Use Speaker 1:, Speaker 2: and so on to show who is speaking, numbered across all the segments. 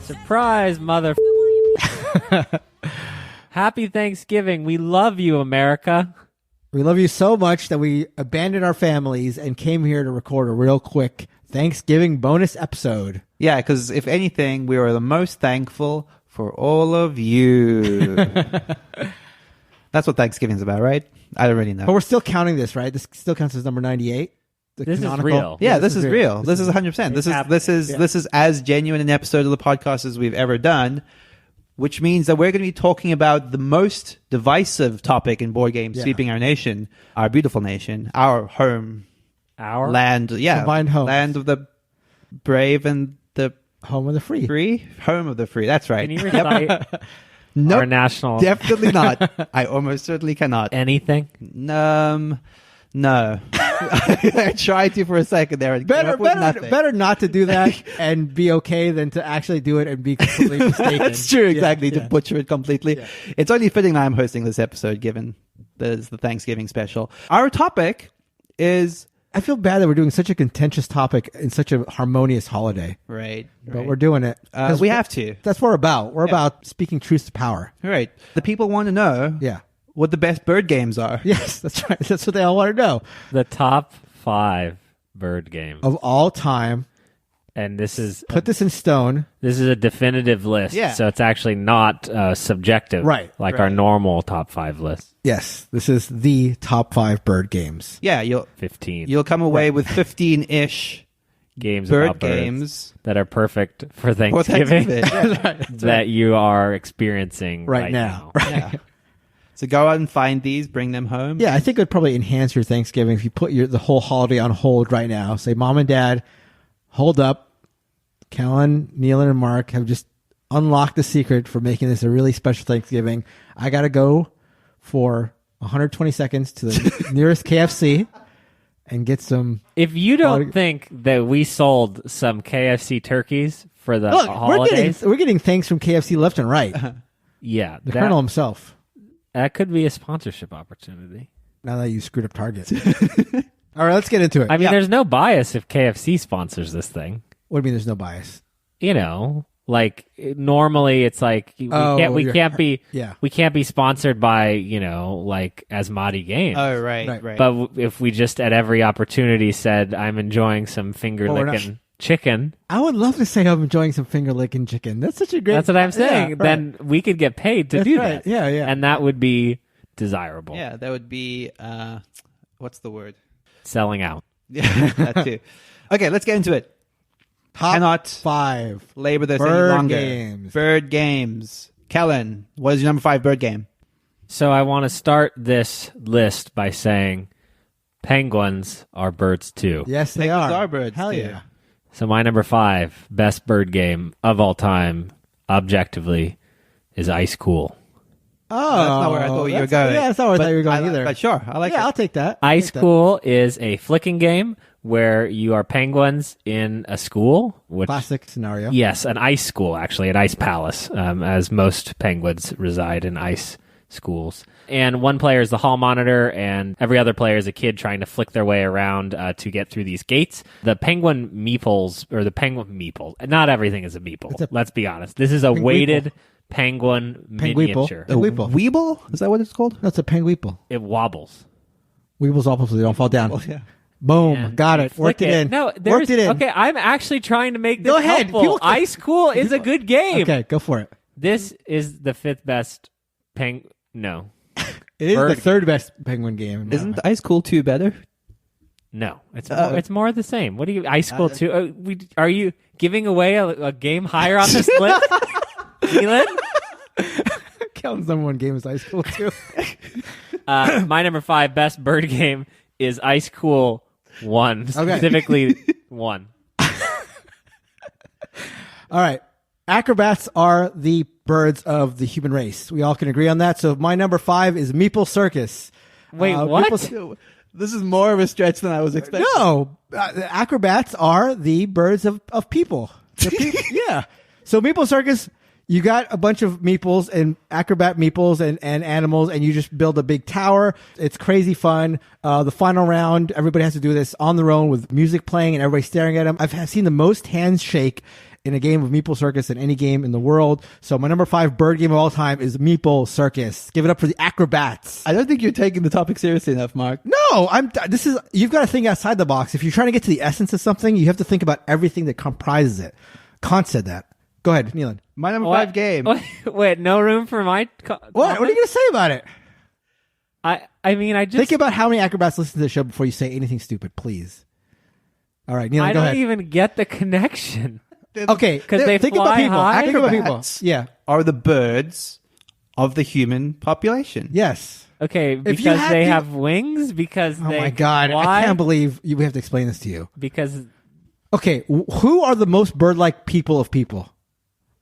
Speaker 1: Surprise, mother. Happy Thanksgiving. We love you, America.
Speaker 2: We love you so much that we abandoned our families and came here to record a real quick Thanksgiving bonus episode.
Speaker 3: Yeah, because if anything, we are the most thankful for all of you. That's what Thanksgiving's about, right? I don't really know.
Speaker 2: But we're still counting this, right? This still counts as number 98.
Speaker 1: This is real.
Speaker 3: Yeah, this is real. This is 100%. This is as genuine an episode of the podcast as we've ever done, which means that we're going to be talking about the most divisive topic in board games sweeping our nation, our beautiful nation, our home,
Speaker 1: our
Speaker 3: land,
Speaker 2: combined home,
Speaker 3: land of the brave and the
Speaker 2: home of the free.
Speaker 3: Home of the free. That's right.
Speaker 1: Can you recite our national?
Speaker 3: Definitely not. I almost certainly cannot.
Speaker 1: Anything?
Speaker 3: No. I tried to for a second there.
Speaker 2: Better not to do that and be okay than to actually do it and be completely mistaken.
Speaker 3: That's true, exactly, to butcher it completely. Yeah. It's only fitting that I'm hosting this episode, given there's the Thanksgiving special. Our topic is...
Speaker 2: I feel bad that we're doing such a contentious topic in such a harmonious holiday.
Speaker 3: Right.
Speaker 2: But we're doing it.
Speaker 3: We have to.
Speaker 2: That's what we're about. We're about speaking truth to power.
Speaker 3: Right. The people want to know...
Speaker 2: Yeah.
Speaker 3: What the best bird games are.
Speaker 2: Yes, that's right. That's what they all want to know.
Speaker 1: The top 5 bird games
Speaker 2: of all time.
Speaker 1: And this is...
Speaker 2: Put this in stone.
Speaker 1: This is a definitive list.
Speaker 3: Yeah.
Speaker 1: So it's actually not subjective.
Speaker 2: Right.
Speaker 1: Like our normal top 5 list.
Speaker 2: Yes. This is the top 5 bird games.
Speaker 3: Yeah.
Speaker 1: 15.
Speaker 3: You'll come away with 15-ish
Speaker 1: games
Speaker 3: bird
Speaker 1: about birds
Speaker 3: games
Speaker 1: that are perfect for Thanksgiving. That you are experiencing right now.
Speaker 2: Right.
Speaker 3: Yeah. So go out and find these, bring them home.
Speaker 2: Yeah, I think it would probably enhance your Thanksgiving if you put the whole holiday on hold right now. Say, Mom and Dad, hold up. Kellen, Neelan, and Mark have just unlocked the secret for making this a really special Thanksgiving. I got to go for 120 seconds to the nearest KFC and get some...
Speaker 1: If you don't think that we sold some KFC turkeys for the holidays...
Speaker 2: We're getting thanks from KFC left and right.
Speaker 1: Yeah.
Speaker 2: The Colonel himself.
Speaker 1: That could be a sponsorship opportunity.
Speaker 2: Now that you screwed up Target. All right, let's get into it.
Speaker 1: I mean, there's no bias if KFC sponsors this thing.
Speaker 2: What do you mean there's no bias?
Speaker 1: You know, like normally it's like we can't be sponsored by, like Asmati Games.
Speaker 3: Oh, right.
Speaker 1: But if we just at every opportunity said, I'm enjoying some finger licking chicken.
Speaker 2: I would love to say I'm enjoying some finger licking chicken. That's such a great...
Speaker 1: That's what I'm saying. Yeah, then we could get paid to do that.
Speaker 2: Yeah.
Speaker 1: And that would be desirable.
Speaker 3: Yeah, that would be... what's the word?
Speaker 1: Selling out.
Speaker 3: Yeah, that too. Okay, let's get into it.
Speaker 2: Top 5
Speaker 3: labor this any longer. Bird games. Kellen, what is your number 5 bird game?
Speaker 1: So I want to start this list by saying penguins are birds too.
Speaker 2: Yes, they
Speaker 3: penguins
Speaker 2: are.
Speaker 3: are birds.
Speaker 2: Hell
Speaker 3: too.
Speaker 2: yeah.
Speaker 1: So my number 5 best bird game of all time, objectively, is ICECOOL.
Speaker 2: Oh,
Speaker 3: that's not where I thought you were going.
Speaker 2: Yeah, that's not where I thought you were going either.
Speaker 3: But sure, I like it.
Speaker 2: Yeah, I'll take that.
Speaker 1: ICECOOL is a flicking game where you are penguins in a school.
Speaker 2: Classic scenario.
Speaker 1: Yes, an ice school, actually, an ice palace, as most penguins reside in ice schools. And one player is the hall monitor, and every other player is a kid trying to flick their way around to get through these gates. The penguin meeples, or the penguin meeple, not everything is a meeple. Let's be honest. This is a weighted penguin miniature.
Speaker 3: A weeble? Is that what it's called?
Speaker 2: No, it's a pengueeple.
Speaker 1: It wobbles.
Speaker 2: Weebles wobble so they don't fall down.
Speaker 3: Well, yeah.
Speaker 2: Boom.
Speaker 1: Yeah.
Speaker 2: Got it. Worked it in.
Speaker 1: No,
Speaker 2: worked it in.
Speaker 1: Okay, I'm actually trying to make this
Speaker 2: Go ahead.
Speaker 1: helpful. ICECOOL is a good game.
Speaker 2: Okay, go for it.
Speaker 1: This is the 5th best No.
Speaker 2: It is the 3rd best penguin game.
Speaker 3: Isn't ICECOOL 2 better?
Speaker 1: No, it's more of the same. What do you ICECOOL 2? Are you giving away a game higher on this list? Elon?
Speaker 2: Kellen's number 1 game is ICECOOL
Speaker 1: 2. My number 5 best bird game is ICECOOL 1, specifically 1.
Speaker 2: All right. Acrobats are the birds of the human race. We all can agree on that. So my number 5 is Meeple Circus.
Speaker 1: Wait, what?
Speaker 3: This is more of a stretch than I was expecting.
Speaker 2: No. Acrobats are the birds of people. Yeah. So Meeple Circus, you got a bunch of meeples and acrobat meeples and animals, and you just build a big tower. It's crazy fun. The final round, everybody has to do this on their own with music playing and everybody staring at them. I've seen the most hands shake in a game of Meeple Circus than any game in the world. So my number 5 bird game of all time is Meeple Circus. Give it up for the acrobats.
Speaker 3: I don't think you're taking the topic seriously enough, Mark.
Speaker 2: No, you've got to think outside the box. If you're trying to get to the essence of something, you have to think about everything that comprises it. Kant said that. Go ahead, Neelan.
Speaker 3: My number 5 game.
Speaker 1: Wait, no room for my...
Speaker 2: What are you going to say about it?
Speaker 1: I mean, I just...
Speaker 2: Think about how many acrobats listen to the show before you say anything stupid, please. All right, Neelan, go ahead.
Speaker 1: I don't even get the connection.
Speaker 2: Okay,
Speaker 1: because they
Speaker 2: think
Speaker 1: fly
Speaker 2: about people.
Speaker 1: high.
Speaker 2: Think about people.
Speaker 3: Acrobats
Speaker 2: Yeah.
Speaker 3: Are the birds of the human population.
Speaker 2: Yes.
Speaker 1: Okay, because they have wings? Because
Speaker 2: Oh
Speaker 1: they
Speaker 2: my God.
Speaker 1: fly?
Speaker 2: I can't believe we have to explain this to you.
Speaker 1: Because...
Speaker 2: Okay, who are the most bird-like people of people?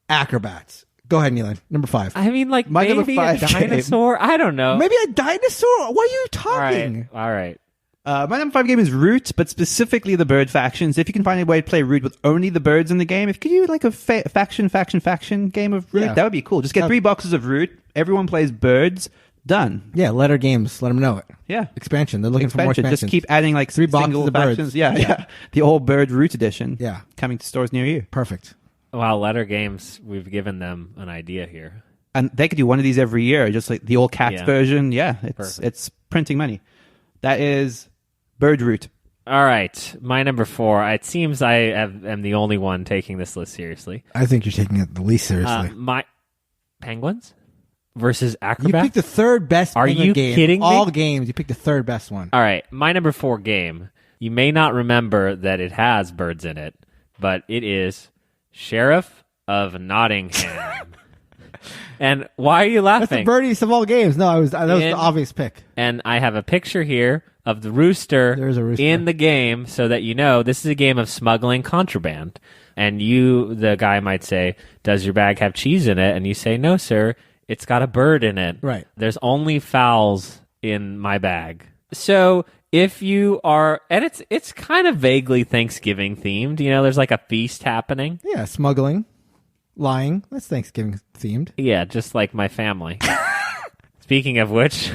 Speaker 2: Acrobats. Go ahead, Neelan. Number 5.
Speaker 1: I mean, like,
Speaker 3: My number
Speaker 1: maybe
Speaker 3: 5
Speaker 1: a dinosaur? I don't know.
Speaker 2: Maybe a dinosaur? What are you talking?
Speaker 1: All right.
Speaker 3: My number 5 game is Root, but specifically the bird factions. If you can find a way to play Root with only the birds in the game, if you could do like a faction game of Root, that would be cool. Just get 3 boxes of Root. Everyone plays birds. Done.
Speaker 2: Yeah, letter games. Let them know it.
Speaker 3: Yeah.
Speaker 2: Expansion. They're looking for more expansions.
Speaker 3: Just keep adding like
Speaker 2: 3 boxes
Speaker 3: single
Speaker 2: of birds.
Speaker 3: factions. Yeah. The all bird Root edition.
Speaker 2: Yeah.
Speaker 3: Coming to stores near you.
Speaker 2: Perfect.
Speaker 1: Wow, letter games, we've given them an idea here.
Speaker 3: And they could do one of these every year, just like the all cats version. Yeah,
Speaker 1: Perfect.
Speaker 3: it's printing money. That is bird Root.
Speaker 1: All right, my number 4. It seems I am the only one taking this list seriously.
Speaker 2: I think you're taking it the least seriously.
Speaker 1: My penguins versus
Speaker 2: You
Speaker 1: acrobats.
Speaker 2: picked the third best
Speaker 1: Are
Speaker 2: penguin
Speaker 1: you
Speaker 2: game.
Speaker 1: kidding me?
Speaker 2: All games, you picked the third best one.
Speaker 1: All right, my number 4 game. You may not remember that it has birds in it, but it is Sheriff of Nottingham. And why are you laughing?
Speaker 2: That's the birdiest of all games. No, that was the obvious pick.
Speaker 1: And I have a picture here of the rooster,
Speaker 2: There's a rooster
Speaker 1: in the game so that you know this is a game of smuggling contraband. And you, the guy, might say, does your bag have cheese in it? And you say, no, sir, it's got a bird in it.
Speaker 2: Right.
Speaker 1: There's only fowls in my bag. So if you are, and it's kind of vaguely Thanksgiving themed, you know, there's like a feast happening.
Speaker 2: Yeah, smuggling, lying. That's Thanksgiving themed.
Speaker 1: Yeah, just like my family. Speaking of which,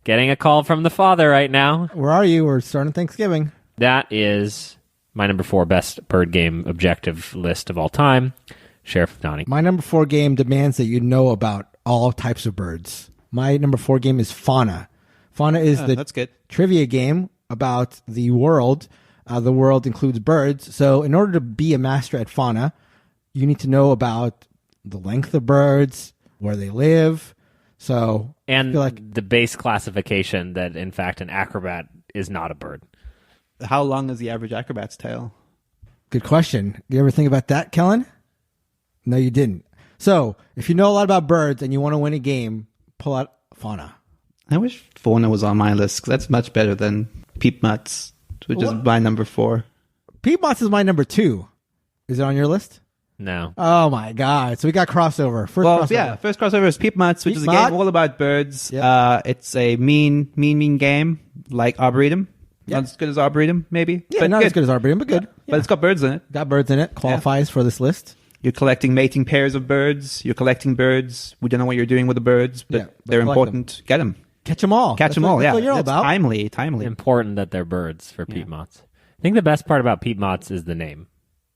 Speaker 1: getting a call from the father right now.
Speaker 2: Where are you? We're starting Thanksgiving.
Speaker 1: That is my number 4 best bird game objective list of all time, Sheriff of Nottingham.
Speaker 2: My number 4 game demands that you know about all types of birds. My number 4 game is Fauna. Fauna is
Speaker 3: That's good.
Speaker 2: trivia game about the world. The world includes birds. So in order to be a master at Fauna, you need to know about the length of birds, where they live. So
Speaker 1: And
Speaker 2: I feel like
Speaker 1: the base classification that, in fact, an acrobat is not a bird.
Speaker 3: How long is the average acrobat's tail?
Speaker 2: good question. You ever think about that, Kellen? No, you didn't. So if you know a lot about birds and you want to win a game, pull out Fauna.
Speaker 3: I wish Fauna was on my list because that's much better than Piepmatz, which is my number 4.
Speaker 2: Piepmatz is my number 2. Is it on your list?
Speaker 1: No.
Speaker 2: Oh my God! So we got crossover. First crossover.
Speaker 3: First crossover is Piepmatz, which is a
Speaker 2: Piepmatz.
Speaker 3: game all about birds.
Speaker 2: Yep.
Speaker 3: It's a mean game like Arboretum.
Speaker 2: Yeah.
Speaker 3: Not as good as Arboretum, maybe.
Speaker 2: Yeah,
Speaker 3: but
Speaker 2: not
Speaker 3: good.
Speaker 2: as good as Arboretum, but good.
Speaker 3: But it's got birds in it.
Speaker 2: Got birds in it. Qualifies for this list.
Speaker 3: You're collecting mating pairs of birds. You're collecting birds. We don't know what you're doing with the birds, but
Speaker 2: Yeah, but
Speaker 3: they're
Speaker 2: collect
Speaker 3: important. Get them.
Speaker 2: Catch them all.
Speaker 3: Catch them all.
Speaker 2: That's
Speaker 3: Yeah,
Speaker 2: what you're all
Speaker 3: it's
Speaker 2: about.
Speaker 3: timely.
Speaker 1: Important that they're birds for Piepmatz. I think the best part about Piepmatz is the name.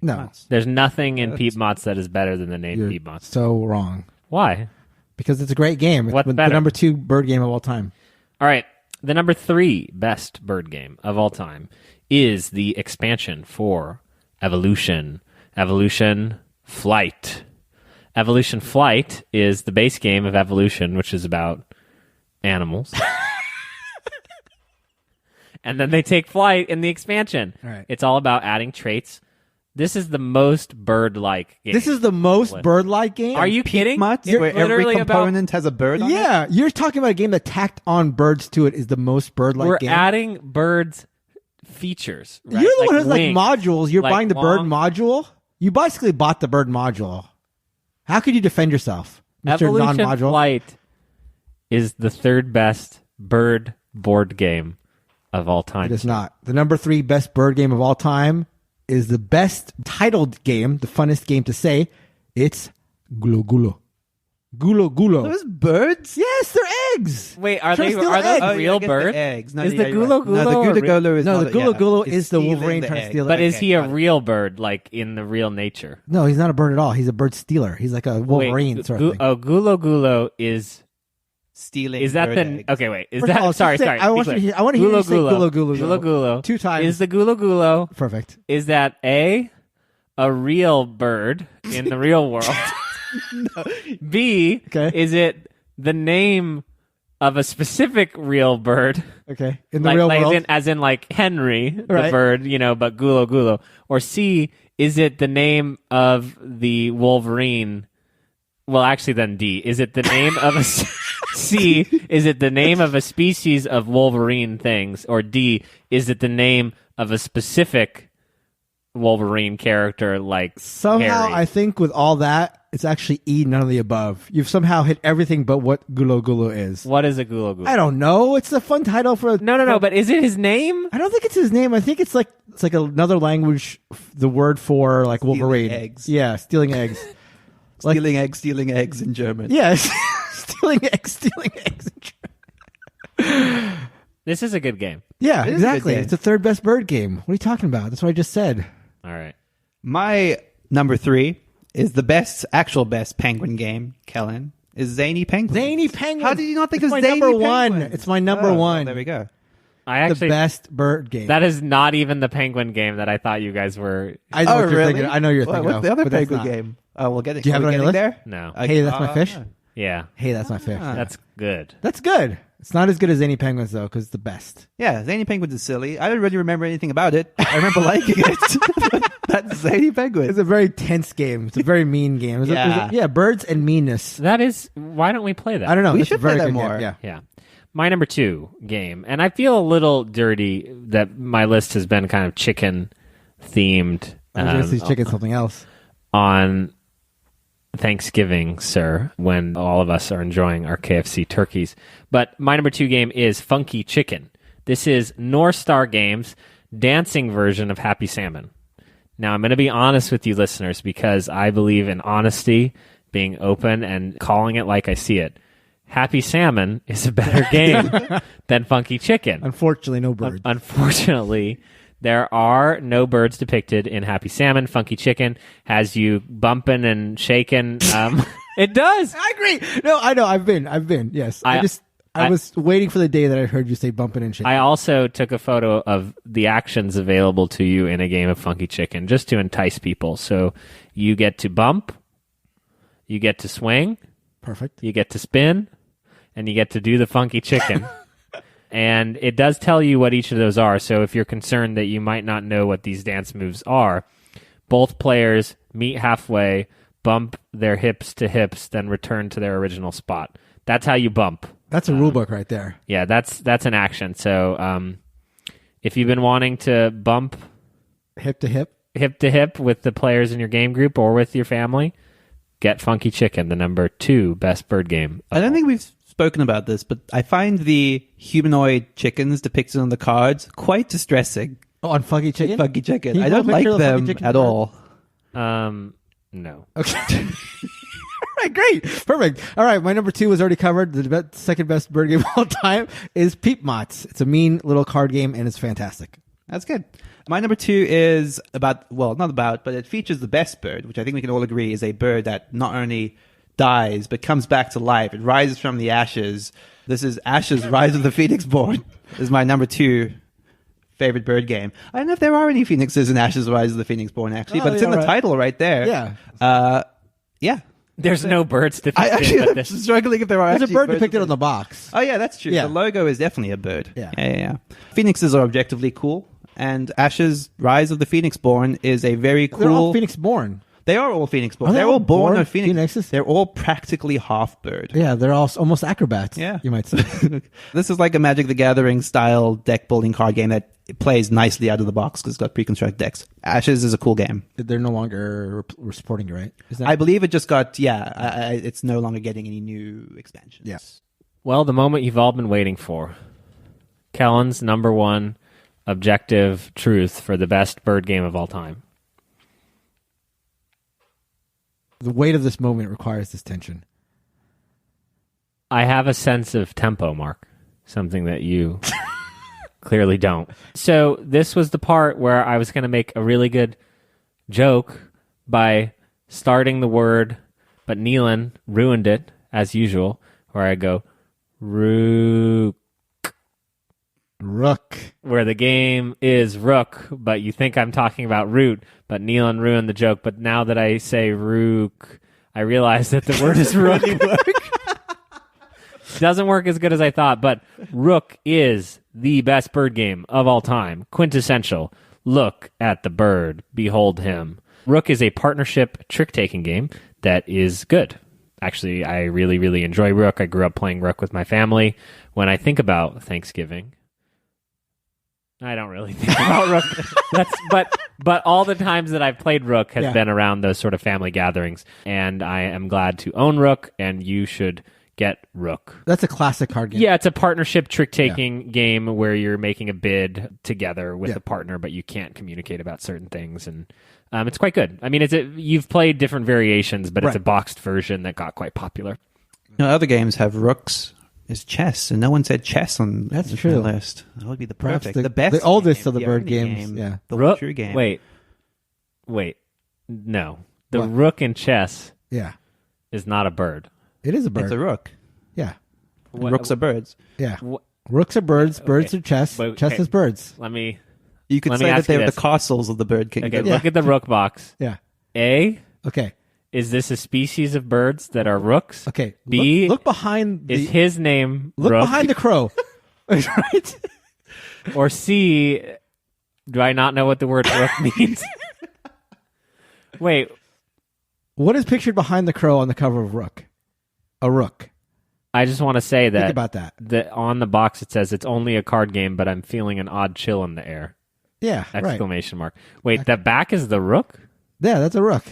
Speaker 2: No,
Speaker 1: There's nothing in Piepmatz that is better than the name
Speaker 2: you're
Speaker 1: Piepmatz.
Speaker 2: so wrong.
Speaker 1: Why?
Speaker 2: Because it's a great game.
Speaker 1: What's
Speaker 2: It's
Speaker 1: better?
Speaker 2: the number 2 bird game of all time.
Speaker 1: All right. The number 3 best bird game of all time is the expansion for Evolution. Evolution Flight. Evolution Flight is the base game of Evolution, which is about animals. And then they take flight in the expansion.
Speaker 2: All right.
Speaker 1: It's all about adding traits. This is the most bird-like game.
Speaker 2: This is the most bird-like game.
Speaker 1: Are you kidding?
Speaker 3: Piepmatz,
Speaker 1: It's
Speaker 3: where every
Speaker 1: literally
Speaker 3: component has a bird on it?
Speaker 2: Yeah, you're talking about a game that tacked on birds to it is the most bird-like
Speaker 1: We're
Speaker 2: game.
Speaker 1: adding birds features. Right?
Speaker 2: You're the one who's
Speaker 1: wings,
Speaker 2: like modules. You're
Speaker 1: like
Speaker 2: buying the bird
Speaker 1: long-
Speaker 2: module. You basically bought the bird module. How could you defend yourself, Mr.
Speaker 1: Evolution
Speaker 2: Non-module?
Speaker 1: Flight is the third best bird board game of all time.
Speaker 2: It is not. The number 3 best bird game of all time is the best titled game, the funnest game to say. It's Gulo. Gulo.
Speaker 3: Those birds?
Speaker 2: Yes, they're eggs.
Speaker 1: Wait, are
Speaker 2: Trying to steal
Speaker 1: those
Speaker 2: eggs.
Speaker 1: real
Speaker 3: I guess
Speaker 1: birds?
Speaker 3: they're eggs. No,
Speaker 1: Is
Speaker 3: yeah,
Speaker 1: the
Speaker 3: you're
Speaker 1: Gulo
Speaker 3: right. No, the
Speaker 1: Gulo a
Speaker 3: Gulo is
Speaker 2: No,
Speaker 3: not
Speaker 2: the Gulo
Speaker 3: it's
Speaker 2: is the
Speaker 3: stealing
Speaker 2: Wolverine
Speaker 3: the
Speaker 2: trying to
Speaker 3: egg.
Speaker 2: steal the
Speaker 1: But is
Speaker 2: egg.
Speaker 1: he a real bird, like in the real nature?
Speaker 2: No, he's not a bird at all. He's a bird stealer. He's like a Wolverine sort of thing.
Speaker 1: Oh, Gulo is
Speaker 3: Stealing
Speaker 1: is that
Speaker 3: bird
Speaker 1: the
Speaker 3: eggs.
Speaker 1: okay? Wait, is
Speaker 2: First of all,
Speaker 1: that sorry?
Speaker 2: just say-
Speaker 1: Sorry,
Speaker 2: I want you to hear you say Gulo. 2 times.
Speaker 1: Is the Gulo
Speaker 2: Perfect.
Speaker 1: is that a real bird in the real world? B,
Speaker 2: Okay.
Speaker 1: is it the name of a specific real bird?
Speaker 2: Okay. In the real world.
Speaker 1: As in like Henry, the
Speaker 2: Right.
Speaker 1: bird, but Gulo. Or C, is it the name of the Wolverine? Well, actually, then D, is it the name of a C, is it the name of a species of Wolverine things? Or D, is it the name of a specific Wolverine character like
Speaker 2: Somehow,
Speaker 1: Harry?
Speaker 2: I think with all that, it's actually E, none of the above. You've somehow hit everything but what Gulo is.
Speaker 1: What is a Gulo?
Speaker 2: I don't know. It's a fun title for
Speaker 1: No, but is it his name?
Speaker 2: I don't think it's his name. I think it's like another language, the word for like Wolverine.
Speaker 3: eggs.
Speaker 2: Yeah, stealing eggs.
Speaker 3: Stealing eggs in German.
Speaker 2: Yes. stealing eggs.
Speaker 1: This is a good game.
Speaker 2: Yeah,
Speaker 3: It is a good
Speaker 2: exactly.
Speaker 3: game.
Speaker 2: It's the third best bird game. What are you talking about? That's what I just said.
Speaker 1: All right.
Speaker 3: My number 3 is the actual best penguin game, Kellen, is Zany Penguins.
Speaker 2: Zany Penguins.
Speaker 3: How did you not think
Speaker 2: It's
Speaker 3: of
Speaker 2: my
Speaker 3: Zany
Speaker 2: number
Speaker 3: Penguins?
Speaker 2: one. It's my number
Speaker 3: Oh,
Speaker 2: one.
Speaker 3: There we go.
Speaker 1: I
Speaker 2: The
Speaker 1: actually
Speaker 2: best bird game.
Speaker 1: that is not even the penguin game that I thought you guys were.
Speaker 2: I know what you're
Speaker 3: really?
Speaker 2: thinking. I know you're thinking.
Speaker 3: What's
Speaker 2: of,
Speaker 3: the other
Speaker 2: but that's
Speaker 3: penguin
Speaker 2: not.
Speaker 3: game? Oh, we'll get it.
Speaker 2: Do you have
Speaker 3: Are
Speaker 2: it
Speaker 3: we
Speaker 2: on your
Speaker 3: getting
Speaker 2: list?
Speaker 3: there?
Speaker 1: No.
Speaker 2: Hey, that's my fish.
Speaker 1: Yeah.
Speaker 2: Hey, that's my fish.
Speaker 1: That's good.
Speaker 2: That's good. It's not as good as Zany Penguins though, because it's the best.
Speaker 3: Yeah, Zany Penguins is silly. I don't really remember anything about it. I remember liking it. That's Zany Penguins.
Speaker 2: It's a very tense game. It's a very mean game.
Speaker 3: Yeah.
Speaker 2: Birds and meanness.
Speaker 1: That is. Why don't we play that?
Speaker 2: I don't know.
Speaker 3: We
Speaker 2: It's
Speaker 3: should
Speaker 2: a very
Speaker 3: play that
Speaker 2: good
Speaker 3: more.
Speaker 2: game. Yeah.
Speaker 1: Yeah. My number 2 game, and I feel a little dirty that my list has been kind of chicken themed
Speaker 2: I was going to chicken something else.
Speaker 1: on Thanksgiving, sir, when all of us are enjoying our KFC turkeys. But my number 2 game is Funky Chicken. This is North Star Games' dancing version of Happy Salmon. Now, I'm going to be honest with you listeners because I believe in honesty, being open, and calling it like I see it. Happy Salmon is a better game than Funky Chicken.
Speaker 2: Unfortunately, no birds.
Speaker 1: Unfortunately, there are no birds depicted in Happy Salmon. Funky Chicken has you bumping and shaking. It does.
Speaker 2: I agree. No, I know. I've been. Yes. I was waiting for the day that I heard you say bumping and shaking.
Speaker 1: I also took a photo of the actions available to you in a game of Funky Chicken just to entice people. So you get to bump, you get to swing,
Speaker 2: Perfect.
Speaker 1: you get to spin, and you get to do the Funky Chicken. And it does tell you what each of those are. So if you're concerned that you might not know what these dance moves are, both players meet halfway, bump their hips to hips, then return to their original spot. That's how you bump.
Speaker 2: That's a rule book right there.
Speaker 1: Yeah, that's an action. So if you've been wanting to bump
Speaker 2: Hip to
Speaker 1: hip with the players in your game group or with your family, get Funky Chicken, the number 2 best bird game.
Speaker 3: I don't think we've spoken about this, but I find the humanoid chickens depicted on the cards quite distressing.
Speaker 2: Oh, on Funky Chicken?
Speaker 3: Funky
Speaker 2: Can
Speaker 3: Chicken.
Speaker 2: you
Speaker 3: I
Speaker 2: pull a
Speaker 3: don't like
Speaker 2: picture of the Funky
Speaker 3: them
Speaker 2: Chicken
Speaker 3: at
Speaker 2: card?
Speaker 3: all.
Speaker 1: No.
Speaker 2: Okay. All right, great. Perfect. All right, my number 2 was already covered. The second best bird game of all time is Piepmatz. It's a mean little card game, and it's fantastic.
Speaker 3: That's good. My number 2 is but it features the best bird, which I think we can all agree is a bird that not only dies, but comes back to life. It rises from the ashes. This is Ashes, Rise of the Phoenixborn. This is my number 2 favorite bird game. I don't know if there are any phoenixes in Ashes, Rise of the Phoenixborn, actually, but it's in the title right there.
Speaker 2: Yeah.
Speaker 3: Yeah.
Speaker 1: There's no birds depicted.
Speaker 3: I actually
Speaker 1: but
Speaker 3: am
Speaker 1: this
Speaker 3: struggling if there are
Speaker 2: There's a
Speaker 3: actually
Speaker 2: bird
Speaker 3: birds
Speaker 2: depicted on the box.
Speaker 3: Oh, yeah, that's true.
Speaker 2: Yeah.
Speaker 3: The logo is definitely a bird.
Speaker 2: Yeah.
Speaker 3: Phoenixes are objectively cool, and Ashes, Rise of the Phoenixborn is a very cool...
Speaker 2: They're all Phoenixborn.
Speaker 3: They are all Phoenixborn.
Speaker 2: Are they
Speaker 3: They're all born of
Speaker 2: Phoenixes?
Speaker 3: They're all practically half bird.
Speaker 2: Yeah, they're all almost acrobats.
Speaker 3: Yeah.
Speaker 2: You might say.
Speaker 3: This is like a Magic the Gathering style deck building card game that plays nicely out of the box because it's got pre-constructed decks. Ashes is a cool game.
Speaker 2: They're no longer supporting it, right? Is that
Speaker 3: I believe it just got, it's no longer getting any new expansions.
Speaker 2: Yeah.
Speaker 1: Well, the moment you've all been waiting for. Kellen's number 1 objective truth for the best bird game of all time.
Speaker 2: the weight of this moment requires this tension.
Speaker 1: I have a sense of tempo, Mark. Something that you clearly don't. So this was the part where I was going to make a really good joke by starting the word, but Neelan ruined it, as usual, where I go, Rook.
Speaker 2: Rook.
Speaker 1: Where the game is Rook, but you think I'm talking about root, but Neelan ruined the joke. But now that I say Rook, I realize that the word is Rook. Doesn't work as good as I thought, but Rook is the best bird game of all time. Quintessential. Look at the bird. Behold him. Rook is a partnership trick-taking game that is good. Actually, I really, really enjoy Rook. I grew up playing Rook with my family. When I think about Thanksgiving, I don't really think about Rook. But all the times that I've played Rook has been around those sort of family gatherings, and I am glad to own Rook, and you should get Rook.
Speaker 2: That's a classic card game.
Speaker 1: Yeah, it's a partnership trick-taking game where you're making a bid together with a partner, but you can't communicate about certain things, and it's quite good. I mean, you've played different variations, but it's a boxed version that got quite popular.
Speaker 3: Now, other games have rooks as chess, and no one said chess on
Speaker 2: That's
Speaker 3: the
Speaker 2: true.
Speaker 3: list. That would be the
Speaker 2: Perhaps
Speaker 3: perfect, the best,
Speaker 2: the oldest
Speaker 3: game,
Speaker 2: of the bird
Speaker 3: only
Speaker 2: games.
Speaker 3: game, the
Speaker 1: Rook,
Speaker 3: true game.
Speaker 1: Wait, no, the
Speaker 2: What?
Speaker 1: rook in chess
Speaker 2: Yeah.
Speaker 1: is not a bird.
Speaker 2: It is a bird.
Speaker 3: It's a rook.
Speaker 2: Yeah.
Speaker 3: Rooks are birds.
Speaker 2: Yeah. Rooks are birds. Birds
Speaker 1: Okay.
Speaker 2: are chess.
Speaker 1: Wait,
Speaker 2: Chess
Speaker 1: okay.
Speaker 2: is birds.
Speaker 3: You could
Speaker 1: Let me
Speaker 3: say that
Speaker 1: ask you
Speaker 3: they're the
Speaker 1: this.
Speaker 3: castles of the bird kingdom.
Speaker 1: Okay, look at the rook box.
Speaker 2: Yeah.
Speaker 1: A,
Speaker 2: Okay.
Speaker 1: is this a species of birds that are rooks?
Speaker 2: Okay.
Speaker 1: B,
Speaker 2: look behind the.
Speaker 1: is his name
Speaker 2: Look
Speaker 1: Rook?
Speaker 2: behind the crow. Right.
Speaker 1: Or C, do I not know what the word rook means? Wait,
Speaker 2: What is pictured behind the crow on the cover of Rook? A rook.
Speaker 1: I just want to say
Speaker 2: Think
Speaker 1: that,
Speaker 2: about that.
Speaker 1: on the box it says it's only a card game, but I'm feeling an odd chill in the air.
Speaker 2: Yeah. Right.
Speaker 1: Exclamation mark. Wait, the back is the rook?
Speaker 2: Yeah, that's a rook.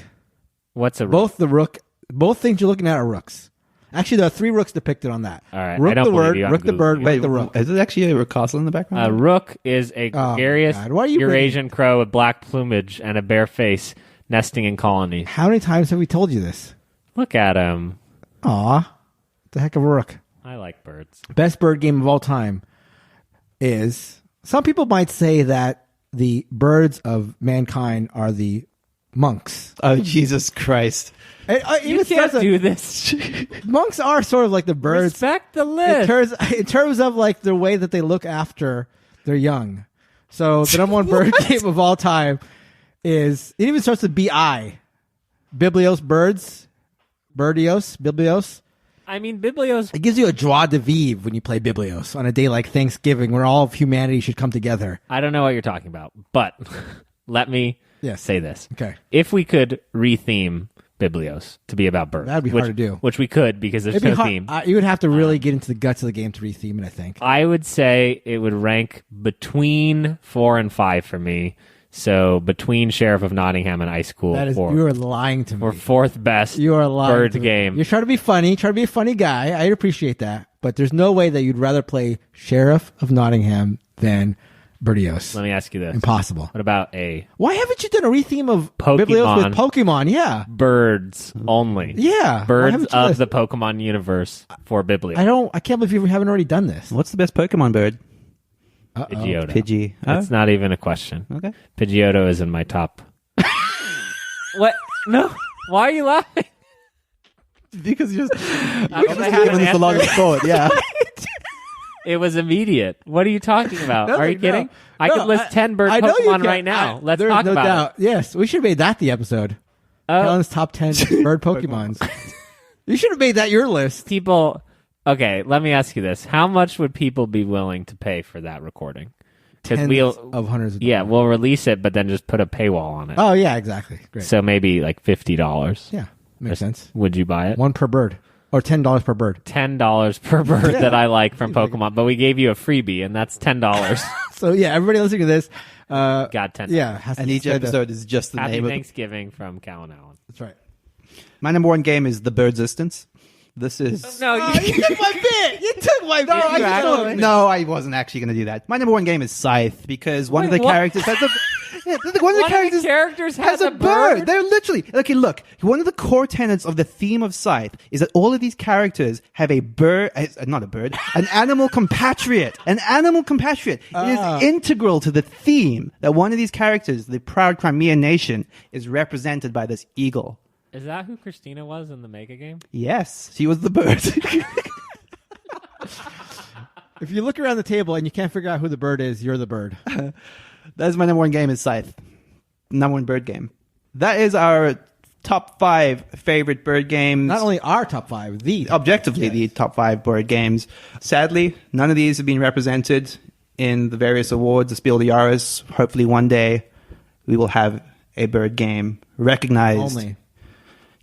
Speaker 1: What's a rook?
Speaker 2: Both things you're looking at are rooks. Actually, there are 3 rooks depicted on that.
Speaker 1: All right,
Speaker 2: Rook
Speaker 1: I don't
Speaker 2: the
Speaker 1: believe
Speaker 2: word,
Speaker 1: you. I'm
Speaker 2: rook the bird,
Speaker 1: Googling.
Speaker 3: Wait,
Speaker 2: rook the rook.
Speaker 3: is it actually a castle in the background?
Speaker 1: A rook is a gregarious
Speaker 2: God. Why are you
Speaker 1: Eurasian crow with black plumage and a bare face, nesting in colonies.
Speaker 2: How many times have we told you this?
Speaker 1: Look at him.
Speaker 2: Aw. The heck of a rook.
Speaker 1: I like birds.
Speaker 2: Best bird game of all time is, some people might say that the birds of mankind are the monks.
Speaker 3: Oh, Jesus Christ.
Speaker 1: You can't do this.
Speaker 2: Monks are sort of like the birds.
Speaker 1: Respect the list.
Speaker 2: In terms of like the way that they look after their young. So the number one bird game of all time is, it even starts with B-I. Biblios, birds. Birdios, Biblios.
Speaker 1: I mean, Biblios.
Speaker 2: It gives you a joie de vivre when you play Biblios on a day like Thanksgiving, where all of humanity should come together.
Speaker 1: I don't know what you're talking about, but let me say this.
Speaker 2: Okay.
Speaker 1: If we could retheme Biblios to be about birds,
Speaker 2: That'd be hard to do.
Speaker 1: Which we could, because there's
Speaker 2: It'd be
Speaker 1: no
Speaker 2: hard.
Speaker 1: theme.
Speaker 2: You would have to really get into the guts of the game to retheme it, I think.
Speaker 1: I would say it would rank between 4 and 5 for me. So between Sheriff of Nottingham and ICECOOL,
Speaker 2: That is, you are lying to me.
Speaker 1: or 4th best
Speaker 2: You are lying
Speaker 1: bird
Speaker 2: to me.
Speaker 1: game.
Speaker 2: You're trying to be funny, trying to be a funny guy. I appreciate that. But there's no way that you'd rather play Sheriff of Nottingham than Birdios.
Speaker 1: Let me ask you this.
Speaker 2: Impossible.
Speaker 1: What about a
Speaker 2: Why haven't you done a retheme of
Speaker 1: Pokemon.
Speaker 2: Biblios with Pokemon? Yeah.
Speaker 1: birds only?
Speaker 2: Yeah. Why
Speaker 1: Birds
Speaker 2: haven't you
Speaker 1: of
Speaker 2: done-
Speaker 1: the Pokemon universe for Biblios.
Speaker 2: I can't believe you haven't already done this.
Speaker 3: What's the best Pokemon bird?
Speaker 1: Pidgeotto.
Speaker 3: Pidgey. Oh,
Speaker 1: That's not even a question.
Speaker 3: okay.
Speaker 1: Pidgeotto is in my top. What? No. Why are you laughing?
Speaker 3: Because you just
Speaker 1: I had an
Speaker 3: given us the longest
Speaker 1: answer.
Speaker 3: thought. Yeah.
Speaker 1: It was immediate. What are you talking about?
Speaker 2: No,
Speaker 1: are you kidding?
Speaker 2: no.
Speaker 1: I
Speaker 2: No,
Speaker 1: could list 10 bird
Speaker 2: I know you
Speaker 1: Pokemon
Speaker 2: can.
Speaker 1: right now. Let's
Speaker 2: There's
Speaker 1: talk
Speaker 2: no
Speaker 1: about
Speaker 2: doubt. Yes, we should have made that the episode.
Speaker 1: it.
Speaker 2: Helen's top 10 bird Pokemons. You should have made that your list.
Speaker 1: People. Okay, let me ask you this: how much would people be willing to pay for that recording? Because
Speaker 2: Tens of hundreds of dollars.
Speaker 1: we'll release it, but then just put a paywall on it.
Speaker 2: Oh, yeah, exactly. Great.
Speaker 1: So maybe like $50.
Speaker 2: Yeah, makes sense.
Speaker 1: Would you buy it?
Speaker 2: One per bird. Or $10 per bird.
Speaker 1: $10 per bird that I like from Pokemon, but we gave you a freebie, and that's $10.
Speaker 2: So, yeah, everybody listening to this.
Speaker 1: Got 10.
Speaker 2: Yeah. Has
Speaker 3: And
Speaker 2: to
Speaker 3: each
Speaker 2: spend a-
Speaker 3: episode is just the
Speaker 1: Happy
Speaker 3: name of
Speaker 1: Thanksgiving from Cal and Allen.
Speaker 2: That's right.
Speaker 3: My number one game is The Birdsistence. This is
Speaker 1: No,
Speaker 2: You took my bit. You took my bit.
Speaker 3: No, I wasn't actually going to do that. My number one game is Scythe because one of the
Speaker 1: Wait, what?
Speaker 3: characters has a one of the
Speaker 1: characters
Speaker 3: has a bird. They're literally okay. Look, one of the core tenets of the theme of Scythe is that all of these characters have a bird, not a bird, an animal compatriot. An animal compatriot. It is integral to the theme that one of these characters, the proud Crimean nation, is represented by this eagle.
Speaker 1: Is that who Christina was in the Mega game?
Speaker 3: Yes, she was the bird.
Speaker 2: If you look around the table and you can't figure out who the bird is, you're the bird.
Speaker 3: That's my number one game is Scythe. Number one bird game. That is our top 5 favorite bird games.
Speaker 2: Not only our top 5, the
Speaker 3: top 5 bird games. Sadly, none of these have been represented in the various awards, the Spiel des Jahres. Hopefully one day we will have a bird game recognized,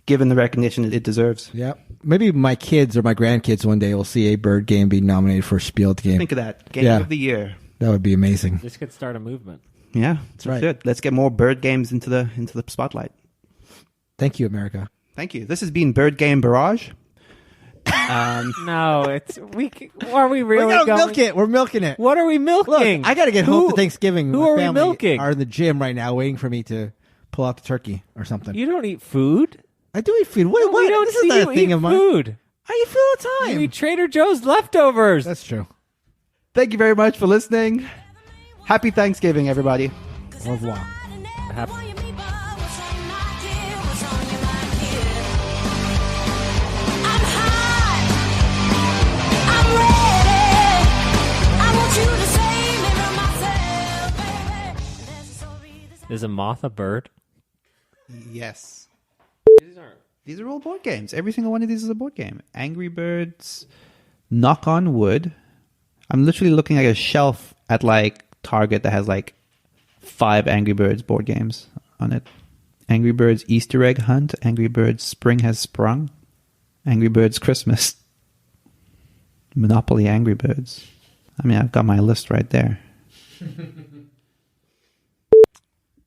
Speaker 3: given the recognition it deserves.
Speaker 2: Yeah. Maybe my kids or my grandkids one day will see a bird game be nominated for a Spiel game.
Speaker 3: Think of that. Game of the year.
Speaker 2: That would be amazing.
Speaker 1: This could start a movement.
Speaker 3: Yeah,
Speaker 2: that's right.
Speaker 3: Good. Let's get more bird games into the spotlight.
Speaker 2: Thank you, America.
Speaker 3: Thank you. This has been Bird Game Barrage.
Speaker 1: No, are we really
Speaker 2: going?
Speaker 1: Milk
Speaker 2: it. We're milking it.
Speaker 1: What are we milking?
Speaker 2: Look, I got to get home for Thanksgiving.
Speaker 1: Who
Speaker 2: My
Speaker 1: are we
Speaker 2: family
Speaker 1: milking?
Speaker 2: Are in the gym right now waiting for me to pull out the turkey or something.
Speaker 1: You don't eat food?
Speaker 2: I do eat food. What?
Speaker 1: We don't
Speaker 2: this
Speaker 1: see
Speaker 2: is not
Speaker 1: you
Speaker 2: a thing
Speaker 1: eat
Speaker 2: of mine.
Speaker 1: food.
Speaker 2: I eat food all the time.
Speaker 1: You eat Trader Joe's leftovers.
Speaker 2: That's true.
Speaker 3: Thank you very much for listening. Happy Thanksgiving, everybody.
Speaker 2: Au revoir.
Speaker 1: Is a moth a bird?
Speaker 3: Yes. These are all board games. Every single one of these is a board game. Angry Birds, Knock on Wood. I'm literally looking at a shelf at like Target that has like 5 Angry Birds board games on it. Angry Birds Easter Egg Hunt, Angry Birds Spring Has Sprung, Angry Birds Christmas, Monopoly Angry Birds. I mean, I've got my list right there.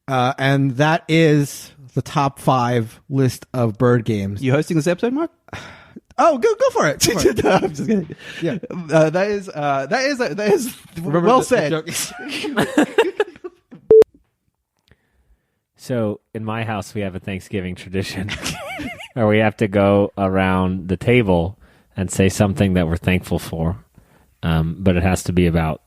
Speaker 2: And that is the top 5 list of bird games.
Speaker 3: You hosting this episode, Mark?
Speaker 2: Oh, go for it. Go for it.
Speaker 3: No, I'm just kidding.
Speaker 2: Yeah,
Speaker 3: that is well said.
Speaker 1: So in my house, we have a Thanksgiving tradition where we have to go around the table and say something that we're thankful for, but it has to be about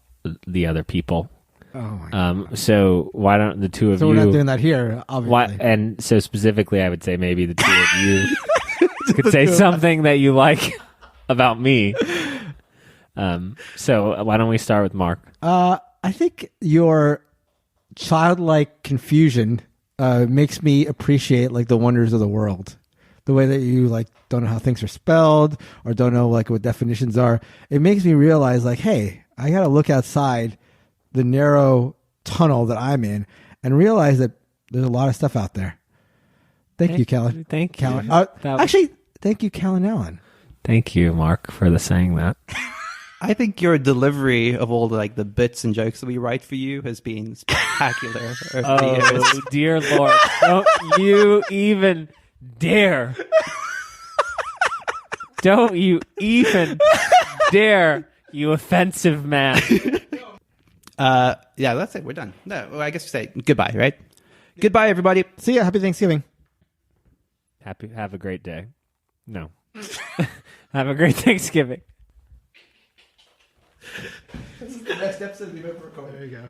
Speaker 1: the other people.
Speaker 2: Oh my God.
Speaker 1: So why don't the two of you?
Speaker 2: So we're not doing that here, obviously.
Speaker 1: And so specifically, I would say maybe the two of you could say something that you like about me. So why don't we start with Mark?
Speaker 2: I think your childlike confusion makes me appreciate like the wonders of the world. The way that you like don't know how things are spelled or don't know like what definitions are. It makes me realize like, hey, I got to look outside the narrow tunnel that I'm in and realize that there's a lot of stuff out there. Thank you, Callan.
Speaker 1: Thank you.
Speaker 2: Callan. Actually, thank you, Callan Allen.
Speaker 1: Thank you, Mark, for saying that.
Speaker 3: I think your delivery of all the bits and jokes that we write for you has been spectacular.
Speaker 1: Oh, dear Lord. Don't you even dare. Don't you even dare, you offensive man.
Speaker 3: Yeah, that's it. We're done. No, well, I guess we say goodbye, right? Goodbye, everybody.
Speaker 2: See ya. Happy Thanksgiving.
Speaker 1: Have a great day. No. Have a great Thanksgiving.
Speaker 3: This is the best episode we've ever recorded.
Speaker 2: There you go.